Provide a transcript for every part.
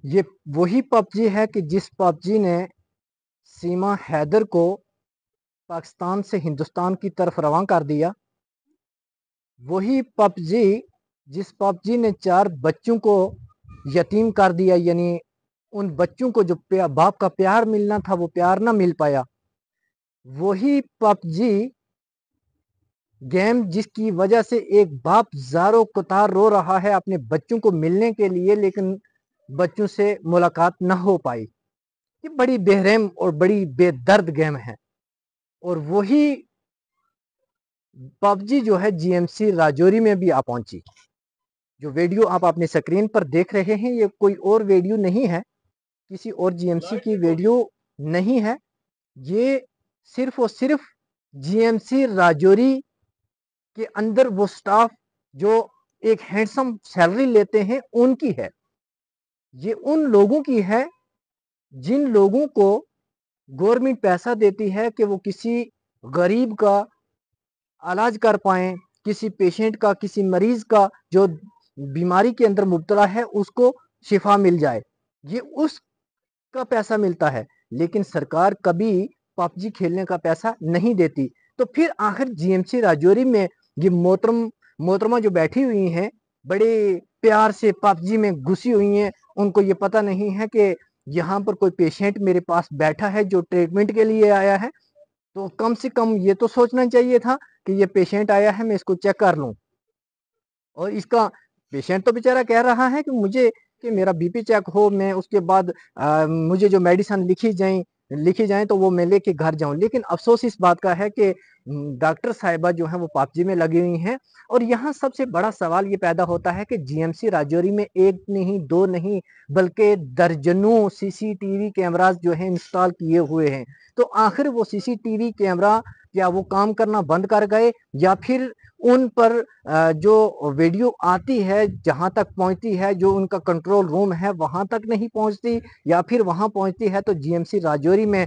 یہ وہی پب جی ہے کہ جس پب جی نے سیما حیدر کو پاکستان سے ہندوستان کی طرف رواں کر دیا، وہی پب جی جس پب جی نے 4 بچوں کو یتیم کر دیا، یعنی ان بچوں کو جو باپ کا پیار ملنا تھا وہ پیار نہ مل پایا، وہی پب جی گیم جس کی وجہ سے ایک باپ زاروں قطار رو رہا ہے اپنے بچوں کو ملنے کے لیے، لیکن بچوں سے ملاقات نہ ہو پائی۔ یہ بڑی بے رحم اور بڑی بے درد گیم ہے، اور وہی پب جی جو ہے جی ایم سی راجوری میں بھی آ پہنچی۔ جو ویڈیو آپ اپنے سکرین پر دیکھ رہے ہیں یہ کوئی اور ویڈیو نہیں ہے، کسی اور جی ایم سی کی ویڈیو نہیں ہے، یہ صرف اور صرف جی ایم سی راجوری کے اندر وہ سٹاف جو ایک ہینڈسم سیلری لیتے ہیں ان کی ہے۔ یہ ان لوگوں کی ہے جن لوگوں کو گورنمنٹ پیسہ دیتی ہے کہ وہ کسی غریب کا علاج کر پائیں، کسی پیشنٹ کا، کسی مریض کا جو بیماری کے اندر مبتلا ہے اس کو شفا مل جائے، یہ اس کا پیسہ ملتا ہے۔ لیکن سرکار کبھی پب جی کھیلنے کا پیسہ نہیں دیتی، تو پھر آخر جی ایم سی راجوری میں یہ محترمہ جو بیٹھی ہوئی ہیں بڑے پیار سے پب جی میں گھسی ہوئی ہیں، ان کو یہ پتہ نہیں ہے کہ یہاں پر کوئی پیشنٹ میرے پاس بیٹھا ہے جو ٹریٹمنٹ کے لیے آیا ہے، تو کم سے کم یہ تو سوچنا چاہیے تھا کہ یہ پیشنٹ آیا ہے میں اس کو چیک کر لوں۔ اور اس کا پیشنٹ تو بیچارہ کہہ رہا ہے کہ مجھے کہ میرا بی پی چیک ہو، میں اس کے بعد مجھے جو میڈیسن لکھی جائیں تو وہ میں لے کے گھر جاؤں۔ لیکن افسوس اس بات کا ہے کہ ڈاکٹر صاحبہ جو ہیں وہ پب جی میں لگی ہوئی ہیں، اور یہاں سب سے بڑا سوال یہ پیدا ہوتا ہے کہ جی ایم سی راجوری میں 1 نہیں 2 نہیں بلکہ درجنوں سی سی ٹی وی کیمراز جو ہیں انسٹال کیے ہوئے ہیں، تو آخر وہ سی سی ٹی وی کیمرہ کیا وہ کام کرنا بند کر گئے، یا پھر ان پر جو ویڈیو آتی ہے جہاں تک پہنچتی ہے، جو ان کا کنٹرول روم ہے وہاں تک نہیں پہنچتی، یا پھر وہاں پہنچتی ہے تو جی ایم سی راجوری میں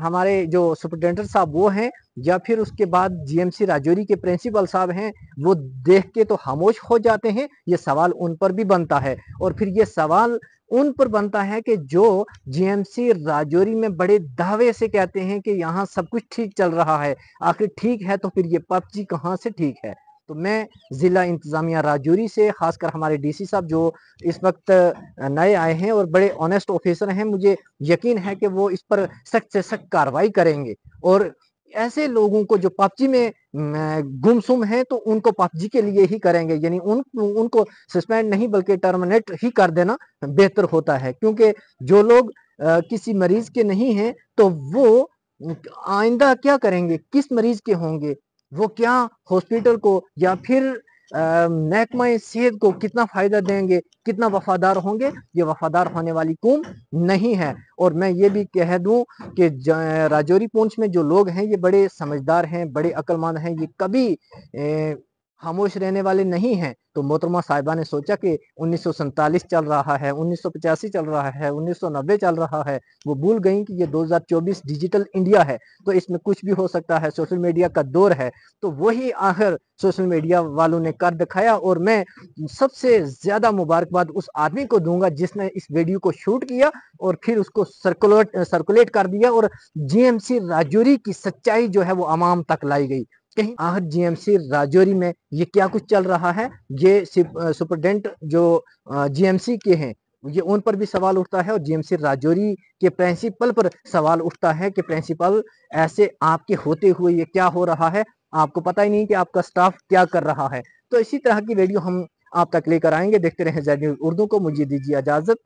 ہمارے جو سپرنٹینڈنٹ صاحب وہ ہیں، یا پھر اس کے بعد جی ایم سی راجوری کے پرنسپل صاحب ہیں، وہ دیکھ کے تو خاموش ہو جاتے ہیں۔ یہ سوال ان پر بھی بنتا ہے، اور پھر یہ سوال ان پر بنتا ہے کہ جو جی ایم سی راجوری میں بڑے دعوے سے کہتے ہیں کہ یہاں سب کچھ ٹھیک چل رہا ہے، آخر ٹھیک ہے تو پھر یہ پب جی کہاں سے ٹھیک ہے؟ تو میں ضلع انتظامیہ راجوری سے، خاص کر ہمارے ڈی سی صاحب جو اس وقت نئے آئے ہیں اور بڑے آنیسٹ آفیسر ہیں، مجھے یقین ہے کہ وہ اس پر سخت سے سخت کارروائی کریں گے، اور ایسے لوگوں کو جو پب جی میں گمسم ہیں تو ان کو پب جی کے لیے ہی کریں گے، یعنی ان کو سسپینڈ نہیں بلکہ ٹرمینیٹ ہی کر دینا بہتر ہوتا ہے، کیونکہ جو لوگ کسی مریض کے نہیں ہیں تو وہ آئندہ کیا کریں گے، کس مریض کے ہوں گے، وہ کیا ہاسپٹل کو یا پھر محکمہ صحت کو کتنا فائدہ دیں گے، کتنا وفادار ہوں گے؟ یہ وفادار ہونے والی قوم نہیں ہے۔ اور میں یہ بھی کہہ دوں کہ راجوری پونچھ میں جو لوگ ہیں یہ بڑے سمجھدار ہیں، بڑے عقل مند ہیں، یہ کبھی خاموش رہنے والے نہیں ہیں۔ تو محترمہ صاحبہ نے سوچا کہ 1947 چل رہا ہے، 1985 چل رہا ہے، 1990 چل رہا ہے، وہ بھول گئیں کہ یہ 2024 ڈیجیٹل انڈیا ہے، تو اس میں کچھ بھی ہو سکتا ہے، سوشل میڈیا کا دور ہے۔ تو وہی آخر سوشل میڈیا والوں نے کر دکھایا، اور میں سب سے زیادہ مبارکباد اس آدمی کو دوں گا جس نے اس ویڈیو کو شوٹ کیا اور پھر اس کو سرکولیٹ کر دیا، اور جی ایم سی راجوری کی سچائی جو ہے وہ عوام تک لائی گئی۔ کہیں آخر جی ایم سی راجوری میں یہ کیا کچھ چل رہا ہے، یہ سپرنٹینڈنٹ جو جی ایم سی کے ہیں یہ ان پر بھی سوال اٹھتا ہے، اور جی ایم سی راجوری کے پرنسپل پر سوال اٹھتا ہے کہ پرنسپل ایسے آپ کے ہوتے ہوئے یہ کیا ہو رہا ہے، آپ کو پتہ ہی نہیں کہ آپ کا سٹاف کیا کر رہا ہے۔ تو اسی طرح کی ویڈیو ہم آپ تک لے کر آئیں گے، دیکھتے رہیں زید نیوز اردو کو۔ مجھے دیجیے اجازت۔